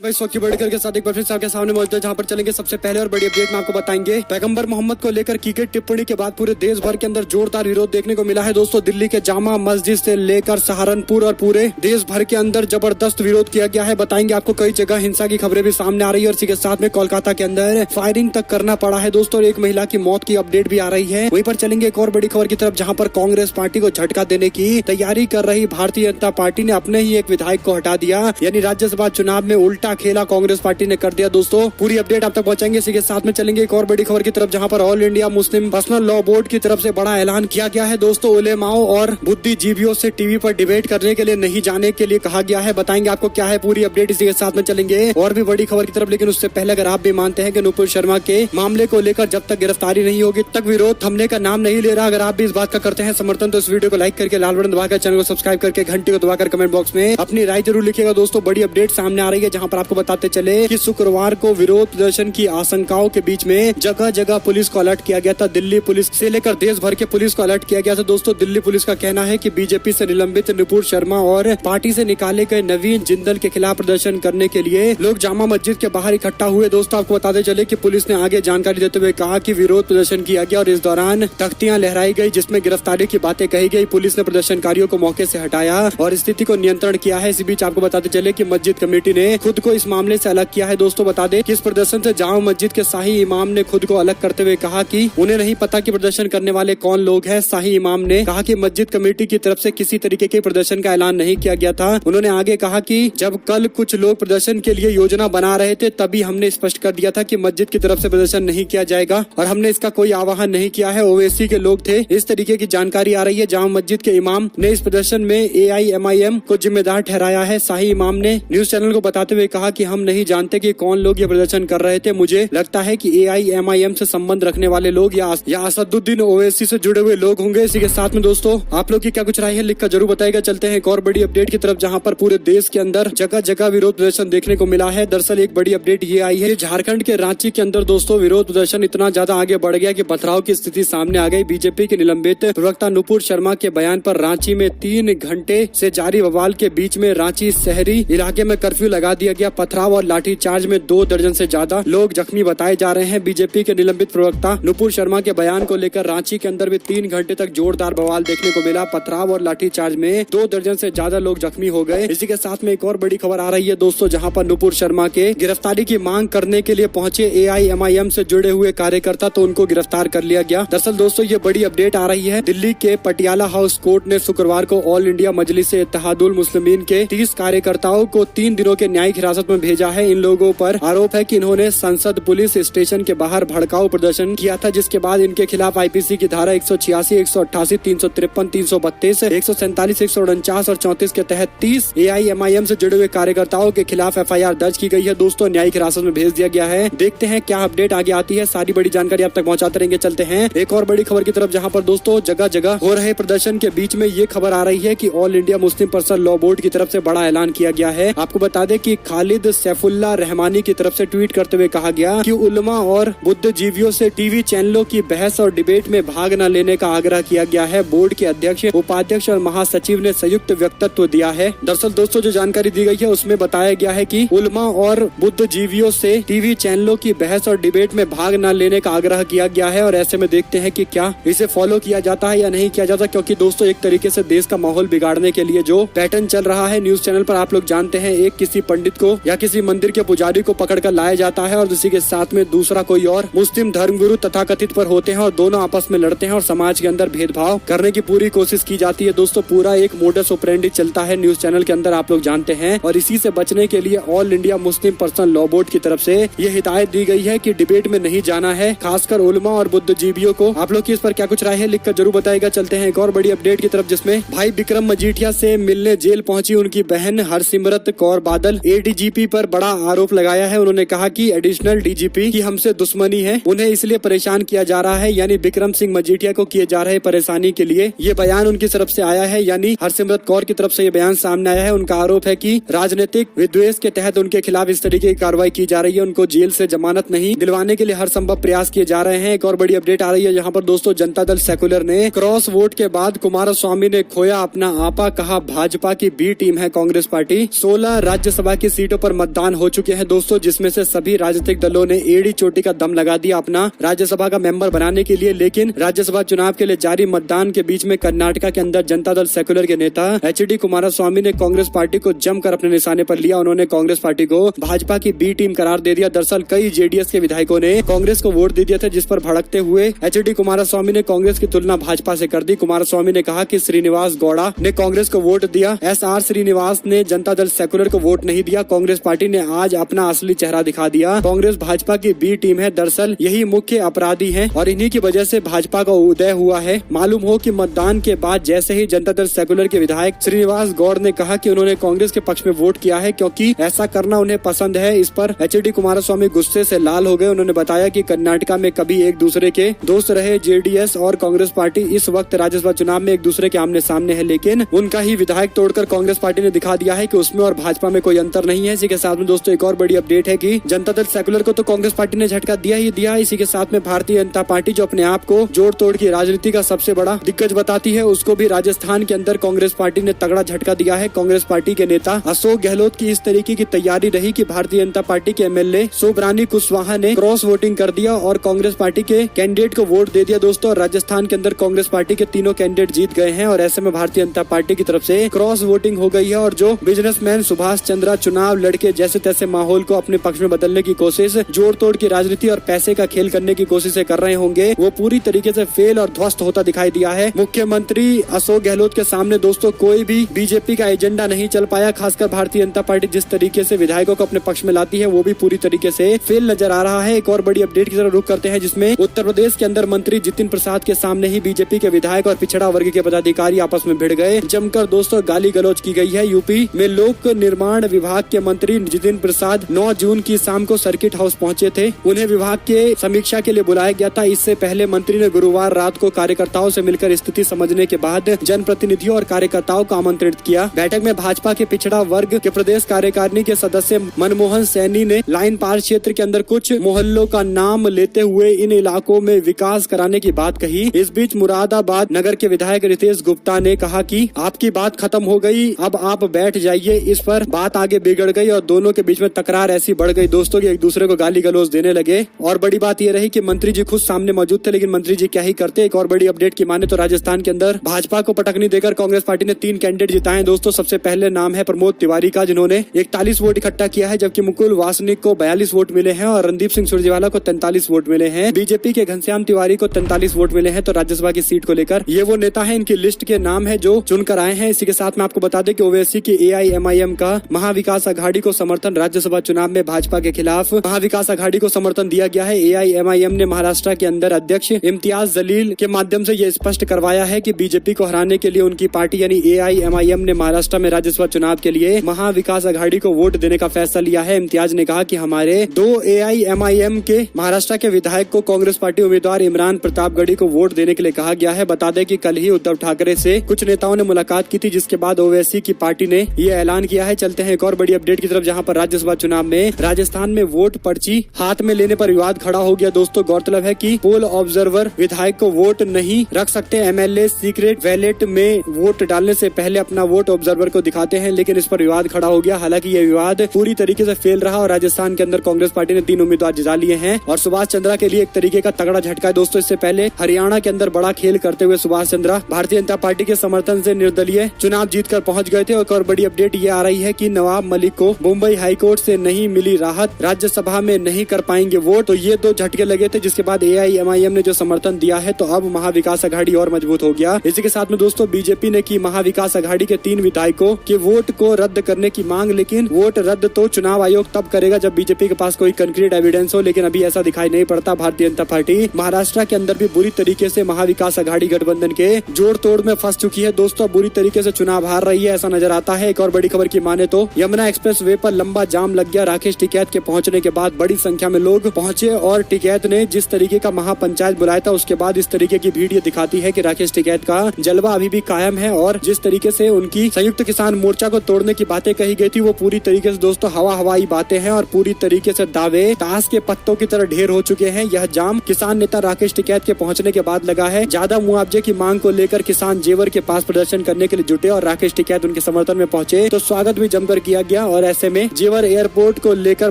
भाई सौ की बड़ी के साथ एक बार फिर आपके सामने मौजूद है, जहां पर चलेंगे सबसे पहले और बड़ी अपडेट में आपको बताएंगे। पैगंबर मोहम्मद को लेकर की गई टिप्पणी के बाद पूरे देश भर के अंदर जोरदार विरोध देखने को मिला है। दोस्तों, दिल्ली के जामा मस्जिद से लेकर सहारनपुर और पूरे देश भर के अंदर जबरदस्त विरोध किया गया है। बताएंगे आपको कई जगह हिंसा की खबरें भी सामने आ रही है और इसी के साथ में कोलकाता के अंदर फायरिंग तक करना पड़ा है। दोस्तों, एक महिला की मौत की अपडेट भी आ रही है। वहीं पर चलेंगे एक और बड़ी खबर की तरफ, जहाँ पर कांग्रेस पार्टी को झटका देने की तैयारी कर रही भारतीय जनता पार्टी ने अपने ही एक विधायक को हटा दिया, यानी राज्यसभा चुनाव में उल्टा खेला कांग्रेस पार्टी ने कर दिया। दोस्तों, पूरी अपडेट आप तक पहुंचाएंगे। इसी के साथ में चलेंगे एक और बड़ी खबर की तरफ, जहां पर all India Muslim personal law board की तरफ से बड़ा ऐलान किया गया है। दोस्तों, उलेमाओं और बुद्धिजीवियों से टीवी पर डिबेट करने के लिए नहीं जाने के लिए कहा गया है। बताएंगे आपको क्या है पूरी अपडेट, इसी के साथ में चलेंगे और भी बड़ी खबर की तरफ। लेकिन उससे पहले अगर आप भी मानते हैं कि नुपुर शर्मा के मामले को लेकर जब तक गिरफ्तारी नहीं होगी तब तक विरोध थमने का नाम नहीं ले रहा, अगर आप भी इस बात का करते हैं समर्थन, तो इस वीडियो को लाइक करके लाल बटन दबाकर चैनल को सब्सक्राइब करके घंटी को दबाकर कमेंट बॉक्स में अपनी राय जरूर लिखिएगा। दोस्तों, बड़ी अपडेट सामने आ रही है, जहां पर आपको बताते चले कि शुक्रवार को विरोध प्रदर्शन की आशंकाओं के बीच में जगह जगह पुलिस को अलर्ट किया गया था। दिल्ली पुलिस से लेकर देश भर के पुलिस को अलर्ट किया गया था। दोस्तों, दिल्ली पुलिस का कहना है कि बीजेपी से निलंबित नुपुर शर्मा और पार्टी से निकाले गए नवीन जिंदल के खिलाफ प्रदर्शन करने के लिए लोग जामा मस्जिद के बाहर इकट्ठा हुए। दोस्तों, आपको बताते चले कि पुलिस ने आगे जानकारी देते हुए कहा कि विरोध प्रदर्शन किया गया और इस दौरान तख्तियां लहराई गई जिसमें गिरफ्तारी की बातें कही गई। पुलिस ने प्रदर्शनकारियों को मौके से हटाया और स्थिति को नियंत्रण किया है। इसी बीच आपको बताते चले कि मस्जिद कमेटी ने खुद को इस मामले से अलग किया है। दोस्तों, बता दें कि इस प्रदर्शन से जामा मस्जिद के शाही इमाम ने खुद को अलग करते हुए कहा कि उन्हें नहीं पता कि प्रदर्शन करने वाले कौन लोग हैं। शाही इमाम ने कहा कि मस्जिद कमेटी की तरफ से किसी तरीके के प्रदर्शन का ऐलान नहीं किया गया था। उन्होंने आगे कहा कि जब कल कुछ लोग प्रदर्शन के लिए योजना बना रहे थे तभी हमने स्पष्ट कर दिया था कि मस्जिद की तरफ से प्रदर्शन नहीं किया जाएगा और हमने इसका कोई आह्वान नहीं किया है। ओवैसी के लोग थे, इस तरीके की जानकारी आ रही है। जामा मस्जिद के इमाम ने इस प्रदर्शन में AIMIM को जिम्मेदार ठहराया है। शाही इमाम ने न्यूज चैनल को बताते हुए कहा कि हम नहीं जानते कि कौन लोग ये प्रदर्शन कर रहे थे। मुझे लगता है कि AIMIM से संबंध रखने वाले लोग या असदुद्दीन ओवैसी से जुड़े हुए लोग होंगे। इसी के साथ में दोस्तों, आप लोग की क्या कुछ राय है लिखकर जरूर बताएगा। चलते हैं एक और बड़ी अपडेट की तरफ, जहां पर पूरे देश के अंदर जगह जगह विरोध प्रदर्शन देखने को मिला है। दरअसल एक बड़ी अपडेट ये आई है, झारखंड के रांची के अंदर दोस्तों विरोध प्रदर्शन इतना ज्यादा आगे बढ़ गया कि पथराव की स्थिति सामने आ गई। बीजेपी के निलंबित प्रवक्ता नुपुर शर्मा के बयान पर रांची में 3 घंटे से जारी बवाल के बीच में रांची शहरी इलाके में कर्फ्यू लगा दिया गया। पथराव और लाठीचार्ज में 2 दर्जन से ज्यादा लोग जख्मी बताए जा रहे हैं। बीजेपी के निलंबित प्रवक्ता नुपुर शर्मा के बयान को लेकर रांची के अंदर भी 3 घंटे तक जोरदार बवाल देखने को मिला। पथराव और लाठीचार्ज में 2 दर्जन से ज्यादा लोग जख्मी हो गए। इसी के साथ में एक और बड़ी खबर आ रही है दोस्तों, जहां पर नुपुर शर्मा के गिरफ्तारी की मांग करने के लिए पहुंचे AIMIM से जुड़े हुए कार्यकर्ता, तो उनको गिरफ्तार कर लिया गया। दरअसल दोस्तों, ये बड़ी अपडेट आ रही है। दिल्ली के पटियाला हाउस कोर्ट ने शुक्रवार को ऑल इंडिया मजलिस इत्तेहादुल मुस्लिमीन के 30 कार्यकर्ताओं को 3 दिनों के न्यायिक हिरासत में भेजा है। इन लोगों पर आरोप है कि इन्होंने संसद पुलिस स्टेशन के बाहर भड़काऊ प्रदर्शन किया था, जिसके बाद इनके खिलाफ IPC की धारा 186, 188, 353, 332, 147, 149 और 34 के तहत 30 AIMIM से जुड़े हुए कार्यकर्ताओं के खिलाफ FIR दर्ज की गई है। दोस्तों, न्यायिक हिरासत में भेज दिया गया है। देखते हैं क्या अपडेट आगे आती है, सारी बड़ी जानकारी आप तक पहुंचाते रहेंगे। चलते हैं एक और बड़ी खबर की तरफ, जहां पर दोस्तों जगह जगह हो रहे प्रदर्शन के बीच में ये खबर आ रही है कि all India Muslim personal law board की तरफ से बड़ा ऐलान किया गया है। आपको बता दें कि खालिद सैफुल्लाह रहमानी की तरफ से ट्वीट करते हुए कहा गया कि उलमा और बुद्धिजीवियों से टीवी चैनलों की बहस और डिबेट में भाग न लेने का आग्रह किया गया है। बोर्ड के अध्यक्ष, उपाध्यक्ष और महासचिव ने संयुक्त वक्तव्य दिया है। दरअसल दोस्तों, जो जानकारी दी गई है उसमें बताया गया है कि उलमा और बुद्धिजीवियों से टीवी चैनलों की बहस और डिबेट में भाग न लेने का आग्रह किया गया है और ऐसे में देखते हैं कि क्या इसे फॉलो किया जाता है या नहीं किया जाता, क्योंकि दोस्तों एक तरीके से देश का माहौल बिगाड़ने के लिए जो पैटर्न चल रहा है न्यूज चैनल पर, आप लोग जानते हैं, एक किसी पंडित को या किसी मंदिर के पुजारी को पकड़कर लाया जाता है और उसी के साथ में दूसरा कोई और मुस्लिम धर्मगुरु तथाकथित पर होते हैं और दोनों आपस में लड़ते हैं और समाज के अंदर भेदभाव करने की पूरी कोशिश की जाती है। दोस्तों, पूरा एक मोडस ऑपरेंडी चलता है न्यूज चैनल के अंदर, आप लोग जानते हैं, और इसी से बचने के लिए all India Muslim personal law board की तरफ से ये हिदायत दी गई है कि डिबेट में नहीं जाना है, खासकर उलमा और बुद्धिजीवियों को। आप लोग की इस पर क्या कुछ राय है लिखकर जरूर बताएगा। चलते हैं एक और बड़ी अपडेट की तरफ, जिसमें भाई बिक्रम मजीठिया से मिलने जेल पहुंची उनकी बहन हरसिमरत कौर बादल। ADGP पर बड़ा आरोप लगाया है। उन्होंने कहा कि एडिशनल DGP की हमसे दुश्मनी है, उन्हें इसलिए परेशान किया जा रहा है, यानी बिक्रम सिंह मजीठिया को किए जा रहे परेशानी के लिए ये बयान उनकी तरफ से आया है, यानी हरसिमरत कौर की तरफ से ये बयान सामने आया है। उनका आरोप है कि राजनीतिक विद्वेष के तहत उनके खिलाफ इस तरीके की कार्रवाई की जा रही है। उनको जेल से जमानत नहीं दिलवाने के लिए हर संभव प्रयास किए जा रहे हैं। एक और बड़ी अपडेट आ रही है, जहाँ पर दोस्तों जनता दल सेकुलर ने क्रॉस वोट के बाद कुमारस्वामी ने खोया अपना आपा, कहा भाजपा की B टीम है कांग्रेस पार्टी। 16 राज्यसभा की सीटों सीटों पर मतदान हो चुके हैं दोस्तों, जिसमें से सभी राजनीतिक दलों ने एड़ी चोटी का दम लगा दिया अपना राज्यसभा का मेंबर बनाने के लिए। लेकिन राज्यसभा चुनाव के लिए जारी मतदान के बीच में कर्नाटका के अंदर जनता दल सेक्युलर के नेता एच.डी. कुमारस्वामी ने कांग्रेस पार्टी को जमकर अपने निशाने पर लिया। उन्होंने कांग्रेस पार्टी को भाजपा की बी टीम करार दे दिया। दरअसल कई जेडीएस के विधायकों ने कांग्रेस को वोट दे दिया था, जिस पर भड़कते हुए एच.डी. कुमारस्वामी ने कांग्रेस की तुलना भाजपा से कर दी। कुमारस्वामी ने कहा कि श्रीनिवास गौड़ा ने कांग्रेस को वोट दिया, एस.आर. श्रीनिवास ने जनता दल सेक्युलर को वोट नहीं दिया। कांग्रेस पार्टी ने आज अपना असली चेहरा दिखा दिया। कांग्रेस भाजपा की बी टीम है, दरअसल यही मुख्य अपराधी है और इन्हीं की वजह से भाजपा का उदय हुआ है। मालूम हो कि मतदान के बाद जैसे ही जनता दल सेक्युलर के विधायक श्रीनिवास गौड़ ने कहा कि उन्होंने कांग्रेस के पक्ष में वोट किया है क्योंकि ऐसा करना उन्हें पसंद है, इस पर एच.डी. कुमारस्वामी गुस्से से लाल हो गए। उन्होंने बताया कि कर्नाटका में कभी एक दूसरे के दोस्त रहे जेडीएस और कांग्रेस पार्टी इस वक्त राज्यसभा चुनाव में एक दूसरे के आमने सामने है, लेकिन उनका ही विधायक तोड़कर कांग्रेस पार्टी ने दिखा दिया है कि उसमें और भाजपा में कोई अंतर नहीं है। इसी के साथ में दोस्तों एक और बड़ी अपडेट है कि जनता दल सेक्युलर को तो कांग्रेस पार्टी ने झटका दिया ही दिया। इसी के साथ में भारतीय जनता पार्टी जो अपने आप को जोड़ तोड़ की राजनीति का सबसे बड़ा दिग्गज बताती है, उसको भी राजस्थान के अंदर कांग्रेस पार्टी ने तगड़ा झटका दिया है। कांग्रेस पार्टी के नेता अशोक गहलोत की इस तरीके की तैयारी रही कि भारतीय जनता पार्टी के एमएलए सुब्रानी कुशवाहा ने क्रॉस वोटिंग कर दिया और कांग्रेस पार्टी के कैंडिडेट को वोट दे दिया दोस्तों। राजस्थान के अंदर कांग्रेस पार्टी के तीनों कैंडिडेट जीत गए हैं और ऐसे में भारतीय जनता पार्टी की तरफ से क्रॉस वोटिंग हो गई है और जो बिजनेसमैन सुभाष चंद्रा चुनाव लड़के जैसे तैसे माहौल को अपने पक्ष में बदलने की कोशिश, जोड़ तोड़ की राजनीति और पैसे का खेल करने की कोशिशें कर रहे होंगे, वो पूरी तरीके से फेल और ध्वस्त होता दिखाई दिया है। मुख्यमंत्री अशोक गहलोत के सामने दोस्तों कोई भी बीजेपी का एजेंडा नहीं चल पाया। खासकर भारतीय जनता पार्टी जिस तरीके से विधायकों को अपने पक्ष में लाती है वो भी पूरी तरीके से फेल नजर आ रहा है। एक और बड़ी अपडेट की तरफ रुख करते हैं, जिसमें उत्तर प्रदेश के अंदर मंत्री जितिन प्रसाद के सामने ही बीजेपी के विधायक और पिछड़ा वर्ग के पदाधिकारी आपस में भिड़ गए। जमकर दोस्तों गाली गलौज की गई है। यूपी में लोक निर्माण विभाग के मंत्री जितिन प्रसाद 9 जून की शाम को सर्किट हाउस पहुंचे थे। उन्हें विभाग के समीक्षा के लिए बुलाया गया था। इससे पहले मंत्री ने गुरुवार रात को कार्यकर्ताओं से मिलकर स्थिति समझने के बाद जनप्रतिनिधियों और कार्यकर्ताओं को आमंत्रित किया। बैठक में भाजपा के पिछड़ा वर्ग के प्रदेश कार्यकारिणी के सदस्य मनमोहन सैनी ने लाइन पार क्षेत्र के अंदर कुछ मोहल्लों का नाम लेते हुए इन इलाकों में विकास कराने की बात कही। इस बीच मुरादाबाद नगर के विधायक रितेश गुप्ता ने कहा कि आपकी बात खत्म हो गई, अब आप बैठ जाइए। इस पर बात आगे बिगड़ गई और दोनों के बीच में तकरार ऐसी बढ़ गई दोस्तों कि एक दूसरे को गाली गलौज देने लगे। और बड़ी बात यह रही कि मंत्री जी खुद सामने मौजूद थे, लेकिन मंत्री जी क्या ही करते। एक और बड़ी अपडेट की माने तो राजस्थान के अंदर भाजपा को पटकनी देकर कांग्रेस पार्टी ने 3 कैंडिडेट जिताए दोस्तों। सबसे पहले नाम है प्रमोद तिवारी का, जिन्होंने 41 वोट इकट्ठा किया है, जबकि मुकुल वासनिक को 42 वोट मिले हैं और रणदीप सिंह सुरजेवाला को 43 वोट मिले हैं। बीजेपी के घनश्याम तिवारी को 43 वोट मिले हैं। तो राज्यसभा की सीट को लेकर ये वो नेता है, इनकी लिस्ट के नाम है जो चुनकर आए हैं। इसी के साथ में आपको बता दें कि ओवैसी की AIMIM का महाविकास अघाड़ी को समर्थन राज्यसभा चुनाव में भाजपा के खिलाफ महाविकास अघाड़ी को समर्थन दिया गया है। AIMIM ने महाराष्ट्र के अंदर अध्यक्ष इम्तियाज जलील के माध्यम से ये स्पष्ट करवाया है कि बीजेपी को हराने के लिए उनकी पार्टी यानी AIMIM ने महाराष्ट्र में राज्यसभा चुनाव के लिए महाविकास अघाड़ी को वोट देने का फैसला लिया है। इम्तियाज ने कहा कि हमारे 2 AIMIM के महाराष्ट्र के विधायक को कांग्रेस पार्टी उम्मीदवार इमरान प्रतापगढ़ी को वोट देने के लिए कहा गया है। बता दें कि कल ही उद्धव ठाकरे से कुछ नेताओं ने मुलाकात की थी, जिसके बाद ओवैसी की पार्टी ने ये ऐलान किया है। चलते हैं एक और बड़ी अपडेट की तरफ, जहां पर राज्यसभा चुनाव में राजस्थान में वोट पर्ची हाथ में लेने पर विवाद खड़ा हो गया दोस्तों। गौरतलब है कि पोल ऑब्जर्वर विधायक को वोट नहीं रख सकते। एमएलए सीक्रेट बैलेट में वोट डालने से पहले अपना वोट ऑब्जर्वर को दिखाते हैं, लेकिन इस पर विवाद खड़ा हो गया। हालांकि ये विवाद पूरी तरीके से फेल रहा और राजस्थान के अंदर कांग्रेस पार्टी ने 3 उम्मीदवार जिता लिए हैं और सुभाष चंद्रा के लिए एक तरीके का तगड़ा झटका है दोस्तों। इससे पहले हरियाणा के अंदर बड़ा खेल करते हुए सुभाष चंद्रा भारतीय जनता पार्टी के समर्थन से निर्दलीय चुनाव जीतकर पहुंच गए थे। और बड़ी अपडेट ये आ रही है कि नवाब मलिक को मुंबई हाईकोर्ट से नहीं मिली राहत, राज्यसभा में नहीं कर पाएंगे वोट। तो ये 2 झटके लगे थे, जिसके बाद AIMIM ने जो समर्थन दिया है तो अब महाविकास अघाड़ी और मजबूत हो गया। इसी के साथ में दोस्तों बीजेपी ने की महाविकास अघाड़ी के 3 विधायकों के वोट को रद्द करने की मांग, लेकिन वोट रद्द तो चुनाव आयोग तब करेगा जब बीजेपी के पास कोई कंक्रीट एविडेंस हो, लेकिन अभी ऐसा दिखाई नहीं पड़ता। भारतीय जनता पार्टी महाराष्ट्र के अंदर भी बुरी तरीके से महाविकास अघाड़ी गठबंधन के जोड़ तोड़ में फंस चुकी है दोस्तों। बुरी तरीके से चुनाव हार रही है ऐसा नजर आता है। एक और बड़ी खबर की माने तो यमुना एक्सप्रेस वे पर लंबा जाम लग गया। राकेश टिकैत के पहुंचने के बाद बड़ी संख्या में लोग पहुंचे और टिकैत ने जिस तरीके का महापंचायत बुलाया था उसके बाद इस तरीके की भीड़ ये दिखाती है कि राकेश टिकैत का जलवा अभी भी कायम है और जिस तरीके से उनकी संयुक्त किसान मोर्चा को तोड़ने की बातें कही गई थी वो पूरी तरीके से दोस्तों हवाई बातें हैं और पूरी तरीके से दावे ताश के पत्तों की तरह ढेर हो चुके हैं। यह जाम किसान नेता राकेश टिकैत के पहुंचने के बाद लगा है। ज्यादा मुआवजे की मांग को लेकर किसान जेवर के पास प्रदर्शन करने के लिए जुटे और राकेश टिकैत उनके समर्थन में पहुंचे तो स्वागत भी जमकर किया गया और और ऐसे में जेवर एयरपोर्ट को लेकर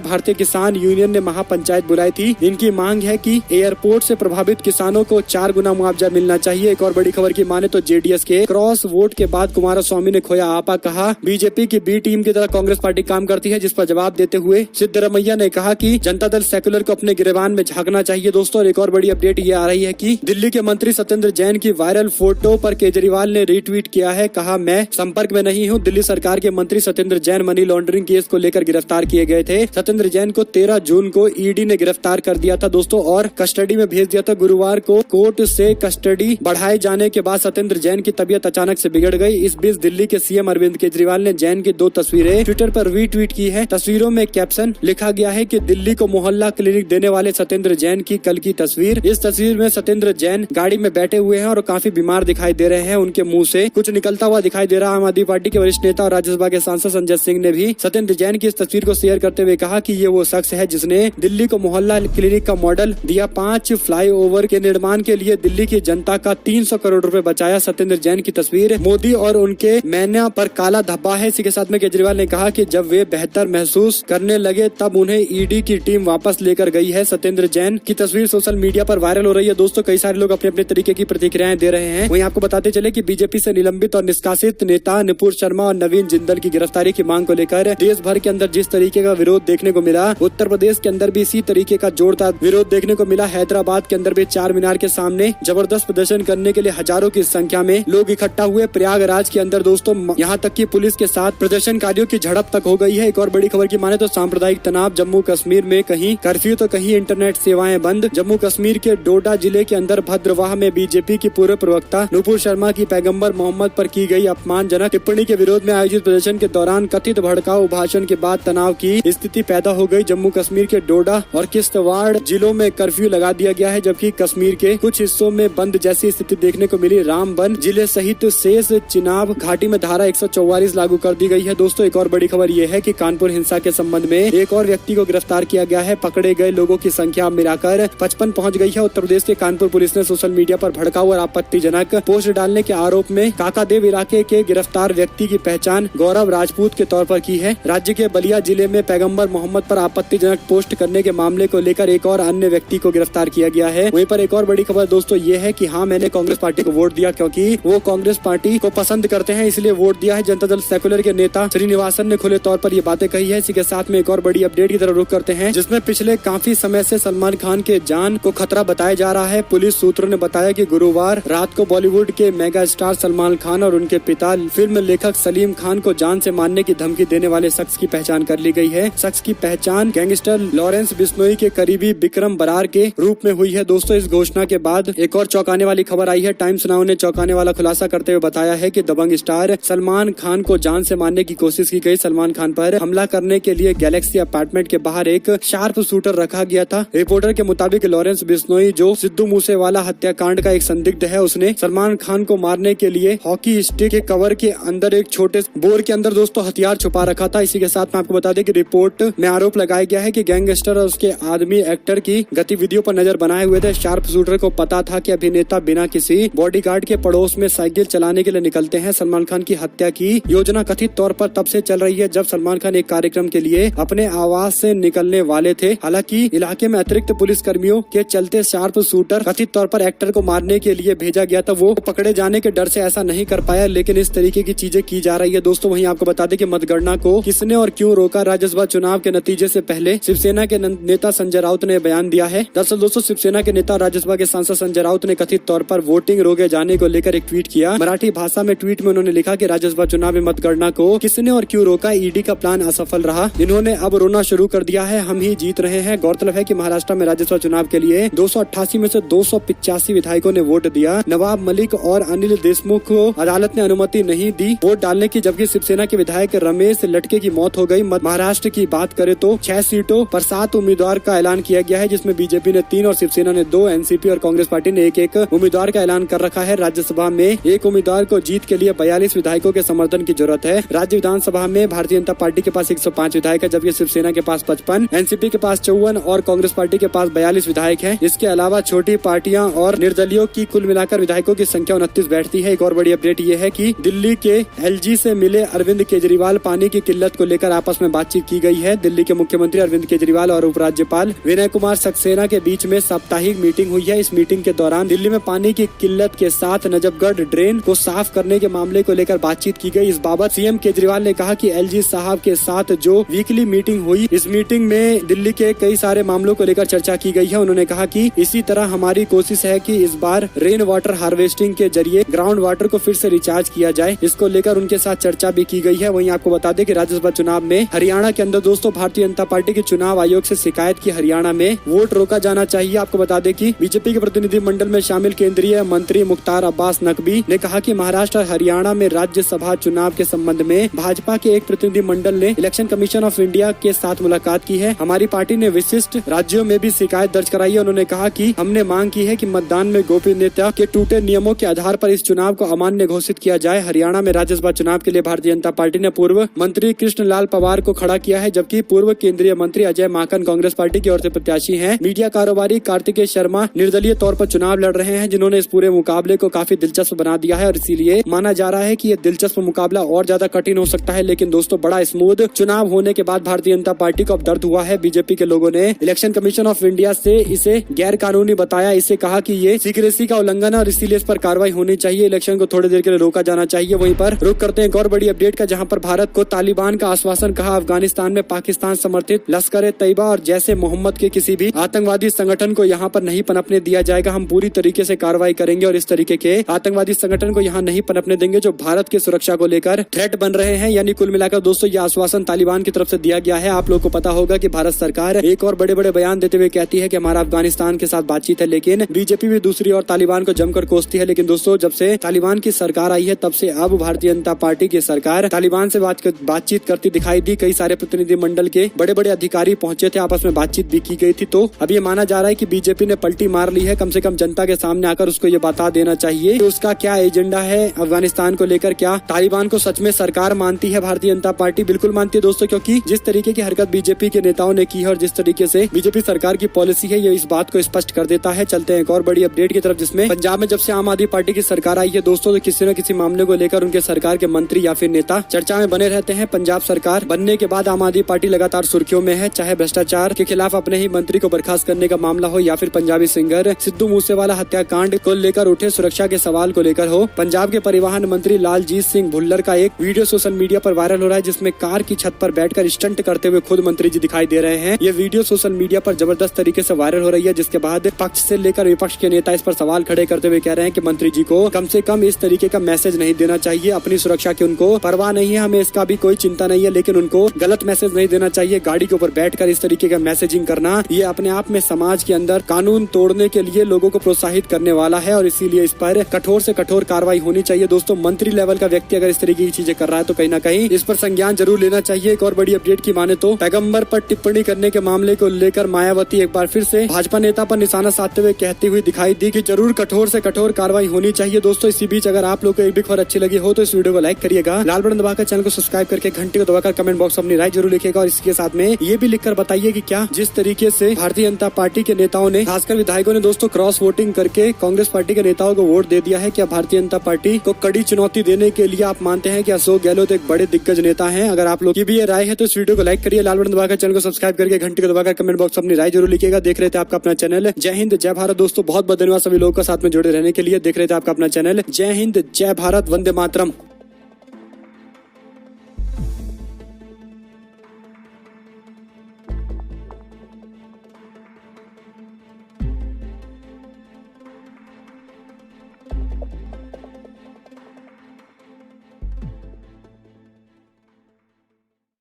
भारतीय किसान यूनियन ने महापंचायत बुलाई थी। इनकी मांग है कि एयरपोर्ट से प्रभावित किसानों को 4 गुना मुआवजा मिलना चाहिए। एक और बड़ी खबर की माने तो जेडीएस के क्रॉस वोट के बाद कुमारस्वामी ने खोया आपा, कहा बीजेपी की बी टीम की तरह कांग्रेस पार्टी काम करती है, जिस पर जवाब देते हुए सिद्धरमैया ने कहा कि जनता दल सेकुलर को अपने गिरबान में झांकना चाहिए। दोस्तों और एक और बड़ी अपडेट ये आ रही है कि दिल्ली के मंत्री सत्येंद्र जैन की वायरल फोटो पर केजरीवाल ने रीट्वीट किया है, कहा मैं संपर्क में नहीं हूँ। दिल्ली सरकार के मंत्री Satyendra Jain money laundering case को लेकर गिरफ्तार किए गए थे। सत्येंद्र जैन को 13 जून को ईडी ने गिरफ्तार कर दिया था दोस्तों और कस्टडी में भेज दिया था। गुरुवार को कोर्ट से कस्टडी बढ़ाए जाने के बाद सत्येंद्र जैन की तबीयत अचानक से बिगड़ गई। इस बीच दिल्ली के सीएम अरविंद केजरीवाल ने जैन की 2 तस्वीरें ट्विटर पर रीट्वीट की है। तस्वीरों में कैप्शन लिखा गया है कि दिल्ली को मोहल्ला क्लिनिक देने वाले सत्येंद्र जैन की कल की तस्वीर। इस तस्वीर में सत्येंद्र जैन गाड़ी में बैठे हुए हैं और काफी बीमार दिखाई दे रहे हैं। उनके मुंह से कुछ निकलता हुआ दिखाई दे रहा है। आम आदमी पार्टी के वरिष्ठ नेता और राज्यसभा के सांसद संजय सिंह ने भी सत्येंद्र जैन की इस तस्वीर को शेयर करते हुए कहा कि ये वो शख्स है जिसने दिल्ली को मोहल्ला क्लिनिक का मॉडल दिया। 5 फ्लाईओवर के निर्माण के लिए दिल्ली की जनता का 300 करोड़ रुपए बचाया। सत्येंद्र जैन की तस्वीर मोदी और उनके मैना पर काला धब्बा है। इसी के साथ में केजरीवाल ने कहा कि जब वे बेहतर महसूस करने लगे तब उन्हें ईडी की टीम वापस लेकर गई है। सत्येंद्र जैन की तस्वीर सोशल मीडिया पर वायरल हो रही है। दोस्तों कई सारे लोग अपने अपने तरीके की प्रतिक्रियाएं दे रहे हैं। वहीं आपको बताते चले कि बीजेपी से निलंबित और निष्कासित नेता नुपुर शर्मा और नवीन जिंदल की गिरफ्तारी की मांग को लेकर देश भर के अंदर जिस तरीके का विरोध देखने को मिला, उत्तर प्रदेश के अंदर भी इसी तरीके का जोरदार विरोध देखने को मिला। हैदराबाद के अंदर भी चार मीनार के सामने जबरदस्त प्रदर्शन करने के लिए हजारों की संख्या में लोग इकट्ठा हुए। प्रयागराज के अंदर दोस्तों यहाँ तक कि पुलिस के साथ प्रदर्शनकारियों की झड़प तक हो गई है। एक और बड़ी खबर की माने तो सांप्रदायिक तनाव, जम्मू कश्मीर में कहीं कर्फ्यू तो कहीं इंटरनेट सेवाएं बंद। जम्मू कश्मीर के डोडा जिले के अंदर भद्रवाह में बीजेपी की पूर्व प्रवक्ता नुपुर शर्मा की पैगंबर मोहम्मद पर की गई अपमानजनक टिप्पणी के विरोध में आयोजित प्रदर्शन के दौरान कथित भड़काऊ भाषण के बाद तनाव की स्थिति पैदा हो गई। जम्मू कश्मीर के डोडा और किश्तवाड़ जिलों में कर्फ्यू लगा दिया गया है, जबकि कश्मीर के कुछ हिस्सों में बंद जैसी स्थिति देखने को मिली। रामबन जिले सहित शेष चिनाब घाटी में धारा 144 लागू कर दी गई है। दोस्तों एक और बड़ी खबर ये है कि कानपुर हिंसा के संबंध में एक और व्यक्ति को गिरफ्तार किया गया है। पकड़े गए लोगों की संख्या मिलाकर 55 पहुंच गई है। उत्तर प्रदेश के कानपुर पुलिस ने सोशल मीडिया पर भड़काऊ और आपत्तिजनक पोस्ट डालने के आरोप में काकादेव इलाके के गिरफ्तार व्यक्ति की पहचान गौरव राजपूत के तौर पर की है। राज्य के बलिया जिले में पैगंबर मोहम्मद पर आपत्तिजनक पोस्ट करने के मामले को लेकर एक और अन्य व्यक्ति को गिरफ्तार किया गया है। वहीं पर एक और बड़ी खबर दोस्तों ये है कि हाँ, मैंने कांग्रेस पार्टी को वोट दिया क्योंकि वो कांग्रेस पार्टी को पसंद करते हैं, इसलिए वोट दिया है। जनता दल सेकुलर के नेता श्रीनिवासन ने खुले तौर पर ये बातें कही है। इसी के साथ में एक और बड़ी अपडेट की तरफ रुख करते हैं, जिसमें पिछले काफी समय से सलमान खान के जान को खतरा बताया जा रहा है। पुलिस सूत्रों ने बताया कि गुरुवार रात को बॉलीवुड के मेगा स्टार सलमान खान और उनके पिता फिल्म लेखक सलीम खान को जान से मारने की धमकी देने वाले शख्स की पहचान कर ली गई है। शख्स की पहचान गैंगस्टर लॉरेंस बिश्नोई के करीबी विक्रम बरार के रूप में हुई है। दोस्तों इस घोषणा के बाद एक और चौंकाने वाली खबर आई है। टाइम्स नाउ ने चौंकाने वाला खुलासा करते हुए बताया है कि दबंग स्टार सलमान खान को जान से मारने की कोशिश की गई। सलमान खान पर हमला करने के लिए गैलेक्सी अपार्टमेंट के बाहर एक शार्प शूटर रखा गया था। रिपोर्टर के मुताबिक लॉरेंस बिश्नोई जो सिद्धू मूसेवाला हत्याकांड का एक संदिग्ध है, उसने सलमान खान को मारने के लिए हॉकी स्टिक के कवर के अंदर एक छोटे बोर के अंदर दोस्तों हथियार छुपा रखा था। इसी के साथ में आपको बता दें कि रिपोर्ट में आरोप लगाया गया है कि गैंगस्टर और उसके आदमी एक्टर की गतिविधियों पर नजर बनाए हुए थे। शार्प शूटर को पता था कि अभिनेता बिना किसी बॉडीगार्ड के पड़ोस में साइकिल चलाने के लिए निकलते हैं। सलमान खान की हत्या की योजना कथित तौर पर तब से चल रही है जब सलमान खान एक कार्यक्रम के लिए अपने आवास से निकलने वाले थे। हालांकि इलाके में अतिरिक्त पुलिस कर्मियों के चलते शार्प शूटर कथित तौर पर एक्टर को मारने के लिए भेजा गया था। वो पकड़े जाने के डर से ऐसा नहीं कर पाया, लेकिन इस तरीके की चीजें की जा रही है। दोस्तों वहीं आपको बता दें कि मतगणना को किसने और क्यों रोका। राज्यसभा चुनाव के नतीजे से पहले शिवसेना के नेता संजय राउत ने बयान दिया है। दरअसल दोस्तों शिवसेना के नेता राज्यसभा के सांसद संजय राउत ने कथित तौर पर वोटिंग रोके जाने को लेकर एक ट्वीट किया। मराठी भाषा में ट्वीट में उन्होंने लिखा कि राज्यसभा चुनाव में मतगणना को किसने और क्यों रोका, ईडी का प्लान असफल रहा, इन्होंने अब रोना शुरू कर दिया है, हम ही जीत रहे हैं। गौरतलब है कि महाराष्ट्र में राज्यसभा चुनाव के लिए 288 में से 285 विधायकों ने वोट दिया। नवाब मलिक और अनिल देशमुख को अदालत ने अनुमति नहीं दी वोट डालने की, जबकि शिवसेना के विधायक रमेश लटके की मौत हो गई। महाराष्ट्र की बात करें तो 6 सीटों पर 7 उम्मीदवार का ऐलान किया गया है, जिसमें बीजेपी ने 3 और शिवसेना ने 2, एनसीपी और कांग्रेस पार्टी ने एक उम्मीदवार का ऐलान कर रखा है। राज्यसभा में एक उम्मीदवार को जीत के लिए 42 विधायकों के समर्थन की जरूरत है। राज्य विधानसभा में भारतीय जनता पार्टी के पास 105 विधायक है, जबकि शिवसेना के पास 55, एनसीपी के पास 54 और कांग्रेस पार्टी के पास 42 विधायक है। इसके अलावा छोटी पार्टियां और निर्दलीयों की कुल मिलाकर विधायकों की संख्या 29 बैठती है। एक और बड़ी अपडेट ये है कि दिल्ली के एलजी से मिले अरविंद केजरीवाल पानी की किल्लत किल्लत को लेकर आपस में बातचीत की गई है। दिल्ली के मुख्यमंत्री अरविंद केजरीवाल और उपराज्यपाल विनय कुमार सक्सेना के बीच में साप्ताहिक मीटिंग हुई है। इस मीटिंग के दौरान दिल्ली में पानी की किल्लत के साथ नजफगढ़ ड्रेन को साफ करने के मामले को लेकर बातचीत की गई। इस बाबत सीएम केजरीवाल ने कहा कि एलजी साहब के साथ जो वीकली मीटिंग हुई, इस मीटिंग में दिल्ली के कई सारे मामलों को लेकर चर्चा की गई है। उन्होंने कहा कि इसी तरह हमारी कोशिश है कि इस बार रेन वाटर हार्वेस्टिंग के जरिए ग्राउंड वाटर को फिर से रिचार्ज किया जाए। इसको लेकर उनके साथ चर्चा भी की गई है। वहीं आपको बता दें कि राज्यसभा चुनाव में हरियाणा के अंदर दोस्तों भारतीय जनता पार्टी के चुनाव आयोग से शिकायत की हरियाणा में वोट रोका जाना चाहिए। आपको बता दें कि बीजेपी के प्रतिनिधि मंडल में शामिल केंद्रीय मंत्री मुख्तार अब्बास नकवी ने कहा कि महाराष्ट्र और हरियाणा में राज्यसभा चुनाव के संबंध में भाजपा के एक प्रतिनिधि मंडल ने इलेक्शन कमीशन ऑफ इंडिया के साथ मुलाकात की है। हमारी पार्टी ने विशिष्ट राज्यों में भी शिकायत दर्ज कराई है। उन्होंने कहा कि हमने मांग की है कि मतदान में गोपनीयता के टूटे नियमों के आधार पर इस चुनाव को अमान्य घोषित किया जाए। हरियाणा में राज्यसभा चुनाव के लिए भारतीय जनता पार्टी ने पूर्व मंत्री कृष्णलाल पवार को खड़ा किया है, जबकि पूर्व केंद्रीय मंत्री अजय माकन कांग्रेस पार्टी की ओर से प्रत्याशी हैं। मीडिया कारोबारी कार्तिकेय शर्मा निर्दलीय तौर पर चुनाव लड़ रहे हैं, जिन्होंने इस पूरे मुकाबले को काफी दिलचस्प बना दिया है और इसीलिए माना जा रहा है कि यह दिलचस्प मुकाबला और ज्यादा कठिन हो सकता है। लेकिन दोस्तों बड़ा स्मूथ चुनाव होने के बाद भारतीय जनता पार्टी को अब दर्द हुआ है। बीजेपी के लोगों ने इलेक्शन कमीशन ऑफ इंडिया से इसे गैर कानूनी बताया। इसे कहा कि ये सीक्रेसी का उल्लंघन है और इसीलिए इस पर कार्रवाई होनी चाहिए। इलेक्शन को थोड़ी देर के लिए रोका जाना चाहिए। वहीं पर रुक करते हैं एक और बड़ी अपडेट का, जहां पर भारत को तालिबान का आश्वासन, कहा अफगानिस्तान में पाकिस्तान समर्थित लश्कर ए तैयबा और जैसे मोहम्मद के किसी भी आतंकवादी संगठन को यहाँ पर नहीं पनपने दिया जाएगा। हम पूरी तरीके से कार्रवाई करेंगे और इस तरीके के आतंकवादी संगठन को यहाँ नहीं पनपने देंगे जो भारत की सुरक्षा को लेकर थ्रेट बन रहे हैं। यानी कुल मिलाकर दोस्तों ये आश्वासन तालिबान की तरफ से दिया गया है। आप लोगों को पता होगा कि भारत सरकार एक और बड़े बड़े बयान देते हुए कहती है कि हमारा अफगानिस्तान के साथ बातचीत है, लेकिन बीजेपी भी दूसरी और तालिबान को जमकर कोसती है। लेकिन दोस्तों जब से तालिबान की सरकार आई है तब से अब भारतीय जनता पार्टी की सरकार तालिबान से बातचीत करती दिखाई दी। कई सारे प्रतिनिधि मंडल के बड़े बड़े अधिकारी पहुंचे थे, आपस में बातचीत भी की गई थी। तो अब ये माना जा रहा है कि बीजेपी ने पलटी मार ली है। कम से कम जनता के सामने आकर उसको ये बता देना चाहिए कि उसका क्या एजेंडा है अफगानिस्तान को लेकर। क्या तालिबान को सच में सरकार मानती है भारतीय जनता पार्टी? बिल्कुल मानती है दोस्तों, क्योंकि जिस तरीके की हरकत बीजेपी के नेताओं ने की है और जिस तरीके से बीजेपी सरकार की पॉलिसी है, ये इस बात को स्पष्ट कर देता है। चलते हैं एक और बड़ी अपडेट की तरफ, जिसमें पंजाब में जब से आम आदमी पार्टी की सरकार आई है दोस्तों, तो किसी न किसी मामले को लेकर उनके सरकार के मंत्री या फिर नेता चर्चा में बने रहते हैं। पंजाब सरकार बनने के बाद आम आदमी पार्टी लगातार सुर्खियों में है, चाहे भ्रष्टाचार के खिलाफ अपने ही मंत्री को बर्खास्त करने का मामला हो या फिर पंजाबी सिंगर सिद्धू मूसेवाला हत्याकांड को लेकर उठे सुरक्षा के सवाल को लेकर हो। पंजाब के परिवहन मंत्री लालजीत सिंह भुल्लर का एक वीडियो सोशल मीडिया पर वायरल हो रहा है, जिसमें कार की छत पर बैठकर स्टंट करते हुए खुद मंत्री जी दिखाई दे रहे हैं। ये वीडियो सोशल मीडिया पर जबरदस्त तरीके से वायरल हो रही है, जिसके बाद पक्ष से लेकर विपक्ष के नेता इस पर सवाल खड़े करते हुए कह रहे हैं कि मंत्री जी को कम से कम इस तरीके का मैसेज नहीं देना चाहिए। अपनी सुरक्षा की उनको परवाह नहीं है, हमें इसका भी कोई चिंता नहीं है, लेकिन उनको गलत मैसेज नहीं देना चाहिए। गाड़ी के ऊपर बैठकर इस तरीके का मैसेजिंग करना, ये अपने आप में समाज के अंदर कानून तोड़ने के लिए लोगों को प्रोत्साहित करने वाला है और इसीलिए इस पर कठोर से कठोर कार्रवाई होनी चाहिए। दोस्तों मंत्री लेवल का व्यक्ति अगर इस तरीके की चीजें कर रहा है तो कहीं ना कहीं इस पर संज्ञान जरूर लेना चाहिए। एक और बड़ी अपडेट की माने तो पैगंबर पर टिप्पणी करने के मामले को लेकर मायावती एक बार फिर से भाजपा नेता पर निशाना साधते हुए कहती हुई दिखाई दी कि जरूर कठोर से कठोर कार्रवाई होनी चाहिए। दोस्तों इसी बीच अगर आप लोग को एक भी खबर अच्छी लगी हो तो इस वीडियो को लाइक करिएगा, लाल बटन दबाकर चैनल को सब्सक्राइब करके घंटी को दबाकर कमेंट बॉक्स में अपनी राय जरूर लिखिएगा और इसके साथ में ये भी लिखकर बताइए कि क्या जिस तरीके से भारतीय जनता पार्टी के नेताओं ने, खासकर विधायकों ने दोस्तों क्रॉस वोटिंग करके कांग्रेस पार्टी के नेताओं को वोट दे दिया है, क्या भारतीय जनता पार्टी को कड़ी चुनौती देने के लिए आप मानते हैं कि अशोक गहलोत एक बड़े दिग्गज नेता हैं? अगर आप लोग की भी ये राय है तो इस वीडियो को लाइक करिए, लाल बटन दबाकर चैनल को सब्सक्राइब करके घंटी को दबाकर कमेंट बॉक्स में अपनी राय जरूर लिखिएगा। देख रहे थे आपका अपना चैनल जय हिंद जय भारत। दोस्तों बहुत बहुत धन्यवाद सभी लोगों का साथ में जुड़े रहने के लिए। देख रहे थे आपका अपना चैनल जय हिंद जय भारत, वंदे मातरम।